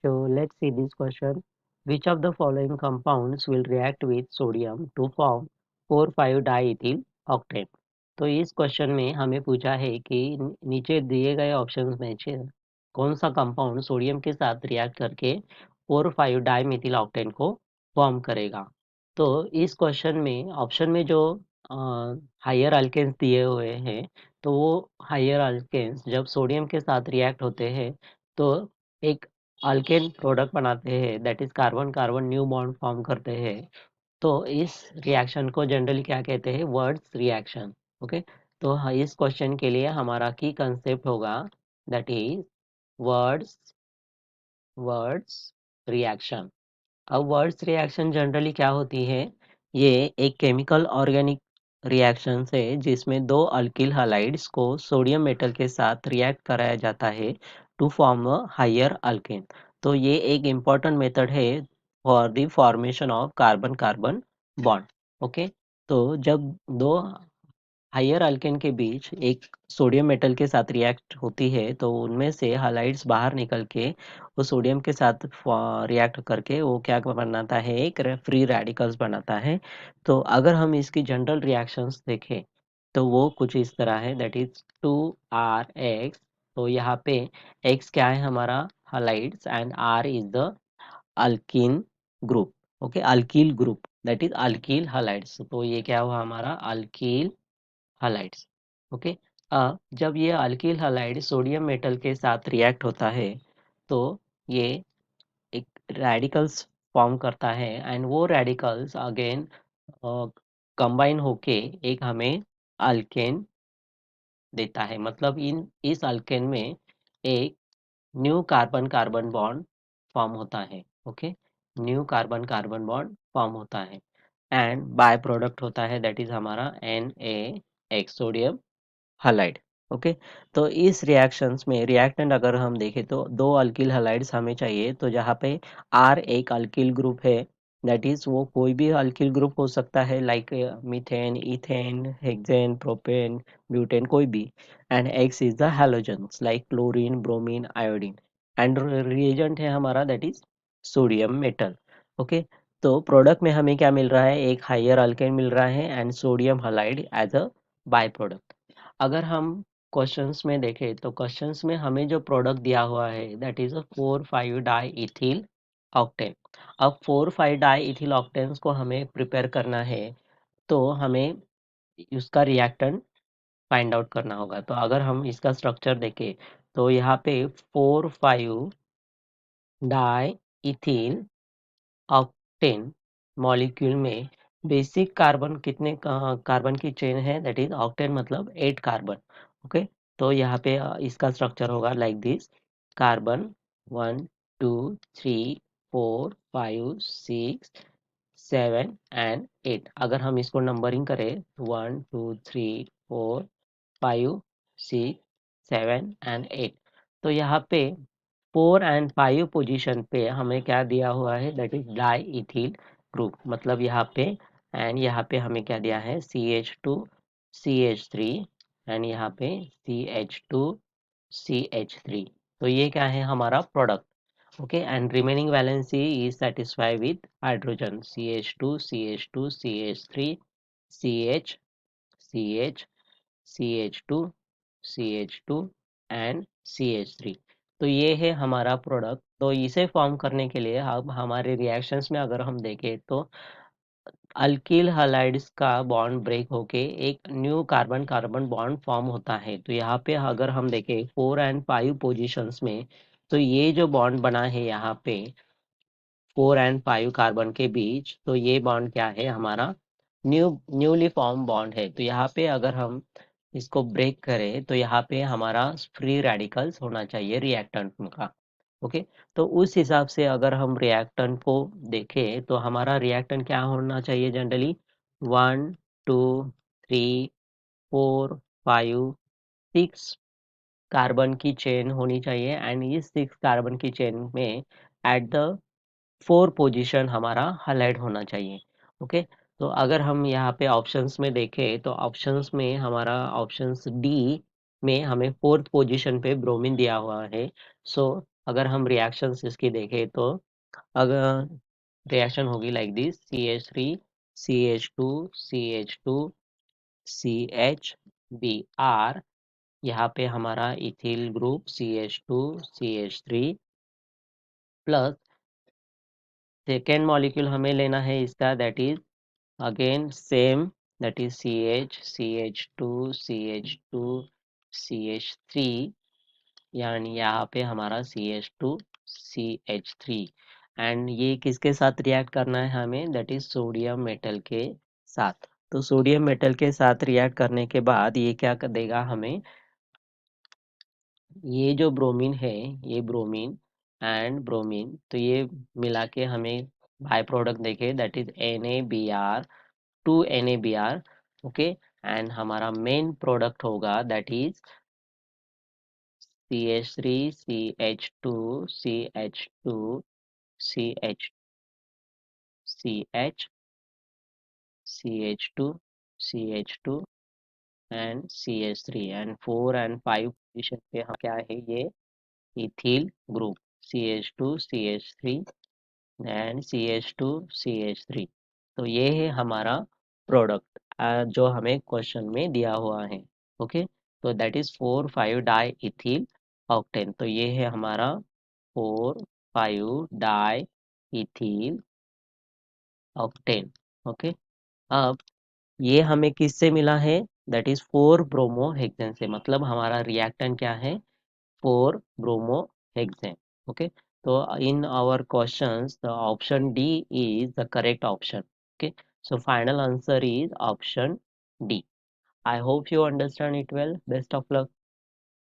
So let's see this question. Which of the following compounds will react with sodium to form 4,5-diethyl octane? तो इस question में हमें पूछा है कि नीचे दिए गए ऑप्शंस में से कौन सा कंपाउंड सोडियम के साथ रिएक्ट करके 4,5 डाइमिथिल ऑक्टेन को फॉर्म करेगा। तो इस क्वेश्चन में ऑप्शन में जो हायर अल्केन्स दिए हुए हैं, तो वो हायर अल्केन्स जब सोडियम के साथ रिएक्ट होते हैं तो एक अल्केन प्रोडक्ट बनाते हैं, that is carbon carbon new bond form करते हैं। तो इस रिएक्शन को जनरली क्या कहते हैं? Words reaction. ओके, तो इस क्वेश्चन के लिए हमारा की कंसेप्ट होगा that is words words reaction. अब वर्ड्स रिएक्शन जनरली क्या होती है? ये एक केमिकल ऑर्गेनिक रिएक्शन है जिसमें दो अल्किल हैलाइड्स को सोडियम मेटल के साथ रिएक्ट कराया जाता है to form a higher alkane. तो ये एक इम्पॉर्टेंट मेथड है for the formation of carbon carbon bond. Okay, तो जब दो हायर अल्केन के बीच एक सोडियम मेटल के साथ रिएक्ट होती है तो उनमें से हालाइड्स बाहर निकल के वो सोडियम के साथ रिएक्ट करके वो क्या बनाता है? एक फ्री रेडिकल्स बनाता है। तो अगर हम इसकी जनरल रिएक्शंस देखें तो वो कुछ इस तरह है, दैट इज 2RX। तो यहाँ पे X क्या है? हमारा halides, and R is the alkene group. Okay, alkyl group, that is alkyl halides. तो ये क्या हुआ? हमारा अल्कील हालाइड्स। ओके, जब ये अल्किल हालाइड सोडियम मेटल के साथ रिएक्ट होता है तो ये एक रेडिकल्स फॉर्म करता है, एंड वो रेडिकल्स अगेन कंबाइन होके एक हमें अल्केन देता है। मतलब इस अल्केन में एक new carbon carbon bond form होता है। Okay, new carbon carbon bond form होता है, एंड बाय प्रोडक्ट होता है दैट इज हमारा Na सोडियम हालाइड। ओके, तो इस रिएक्शंस में रिएक्टेंट अगर हम देखें तो दो अल्किल हालाइड्स हमें चाहिए। तो जहाँ पे आर एक अल्किल ग्रुप है, दैट इज वो कोई भी अल्किल ग्रुप हो सकता है, like methane, ethane, hexane, propane, butane, कोई भी। And x is the halogens like chlorine, bromine, iodine. And reagent है हमारा that is sodium metal. Okay, तो प्रोडक्ट में हमें क्या मिल रहा है? एक हायर अल्केन मिल रहा है and sodium halide as a by product. अगर हम क्वेश्चंस में देखें तो क्वेश्चंस में हमें जो प्रोडक्ट दिया हुआ है that is a 4,5 diethyl octane. अब 4,5 डाई इथिल ऑक्टेन्स को हमें प्रिपेयर करना है तो हमें उसका रिएक्टेंट फाइंड आउट करना होगा। तो अगर हम इसका स्ट्रक्चर देखें तो यहाँ पे 4,5 डाई इथिल ऑक्टेन मॉलिक्यूल में बेसिक कार्बन कितने कार्बन की चेन है? दैट इज ऑक्टेन मतलब 8 कार्बन। ओके, तो यहाँ पे इसका स्ट्रक्चर होगा लाइक दिस। Carbon 1 2 3 4 5 6 7 and 8। अगर हम इसको नंबरिंग करें 1 2 3 4 5 6 7 एंड 8, तो यहाँ पे 4 एंड 5 पोजीशन पे हमें क्या दिया हुआ है? That is diethyl group. मतलब यहाँ पे, एंड यहाँ पे हमें क्या दिया है? CH2CH3, एंड यहाँ पे CH2CH3। तो ये क्या है? हमारा product. Okay, and remaining valency is satisfy with hydrogen CH2CH2CH3 CH CH CH2 CH2 and CH3। तो ये है हमारा प्रोडक्ट। तो इसे फॉर्म करने के लिए अब हमारे रिएक्शंस में अगर हम देखें तो अल्किल हैलाइड्स का बॉन्ड ब्रेक होके एक new carbon carbon bond form होता है। तो यहाँ पे अगर हम देखें 4 एंड 5 पोजीशंस में, तो ये जो बॉन्ड बना है यहाँ पे 4 एंड 5 कार्बन के बीच, तो ये बॉन्ड क्या है? हमारा न्यूली फॉर्म बॉन्ड है। तो यहाँ पे अगर हम इसको ब्रेक करें तो यहाँ पे हमारा फ्री रेडिकल्स होना चाहिए रिएक्टेंट का। ओके, तो उस हिसाब से अगर हम रिएक्टेंट को देखें तो हमारा रिएक्टेंट क्या होना चाहिए? जनरली 1 2 3 4 5 6 कार्बन की चेन होनी चाहिए, एंड इस 6 कार्बन की चेन में एट द 4 पोजीशन हमारा हाईलाइट होना चाहिए। ओके, तो अगर हम यहाँ पे ऑप्शंस में देखें तो ऑप्शंस में हमारा ऑप्शंस डी में हमें 4th पोजीशन पे ब्रोमीन दिया हुआ है। सो अगर हम रिएक्शंस इसकी देखें तो अगर रिएक्शन होगी like this, CH3 CH2 CH2 CH Br, यहाँ पे हमारा ethyl group CH2 CH3 plus second molecule हमें लेना है इसका, that is again same, that is CH2 CH2 CH3, यानी यहाँ पे हमारा CH2 CH3, एंड ये किसके साथ रिएक्ट करना है हमें, दैट इज सोडियम मेटल के साथ। तो सोडियम मेटल के साथ रिएक्ट करने के बाद ये क्या कर देगा हमें, ये जो ब्रोमीन है, ये ब्रोमीन एंड ब्रोमीन, तो ये मिला के हमें बाय प्रोडक्ट देखे, that is NaBr, 2 NaBr, okay. And हमारा मेन प्रोडक्ट होगा that is CH3 CH2 CH2 CH CH CH2 CH2 and CH3, and 4 and 5 position पे हम क्या है, ये ethyl group CH2 CH3 and CH2 CH3। तो ये है हमारा प्रोडक्ट जो हमें क्वेश्चन में दिया हुआ है, ओके। तो that is 4,5 diethyl octane. तो ये है हमारा 4,5 डाई इथिल ऑक्टेन, ओके। अब ये हमें किससे मिला है, दैट इज 4 ब्रोमो हेक्सेन से, मतलब हमारा रिएक्टेंट क्या है, 4 ब्रोमो हेक्सेन, ओके। तो in our questions the option D is the correct option, okay. So final answer is option D. I hope you understand it well. Best of luck.